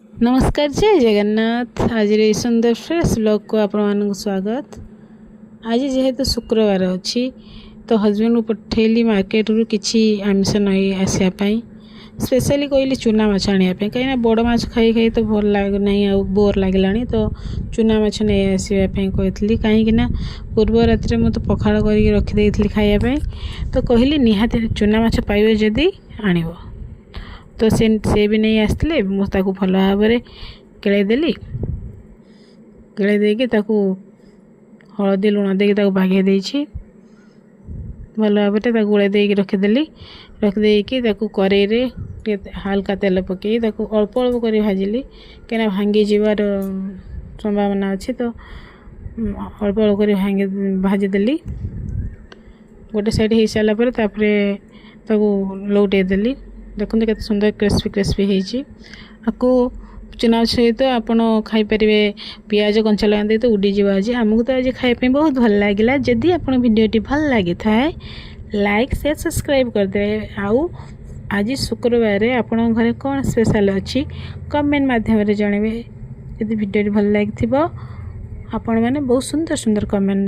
नमस्कार, जय जगन्नाथ। आज सुंदर फ्रेश ब्लॉग को आपण स्वागत। आज जेहेतु शुक्रवार अच्छी तो हजबैंड को पठेली मार्केट रू किसी आमिष नहीं आसापी स्पेशली कहली चूना माछ आने कहीं बड़ माछ खाई खाई तो भल लग नहीं आ बोर लगे तो चूना माछ नहीं आसवाई कही कहीं पूर्व राति मुझे पखाड़ कर रखिदे खायापी तो कहली निहाती चूना माछ पाइबे जदि आनिब तो से भी नहीं आसते मुझे भल भाव केदेली केड़े देकी हलदी लुण देकी बाघे देछि भल भाव गोड़े देकी रखिदेली रखिदेकी कड़े हल्का तेल पकई अल्प अल्प कर भाजिली कहीं भांगी जीवार संभावना अच्छी तो अल्प अल्प कर भाजीदेली गोटे साइड हो सारापर लौटे देली देखते केते सुंदर क्रिस्पी क्रिस्पी होती चुना सहित आपड़ खाईपर पियाज कंचा लगा तो उड़ीज आज आमको तो आज खायापी बहुत भल लगे जदि आप भिडियोटी भल लगी थाए लाइक शेयर सब्सक्राइब करदे आउ आज शुक्रवार आपण घरे कौन स्पेशल अच्छी कमेंट माध्यम जनइबे जदि भिडियोटी भल लगी आपण मैंने बहुत सुंदर सुंदर कमेंट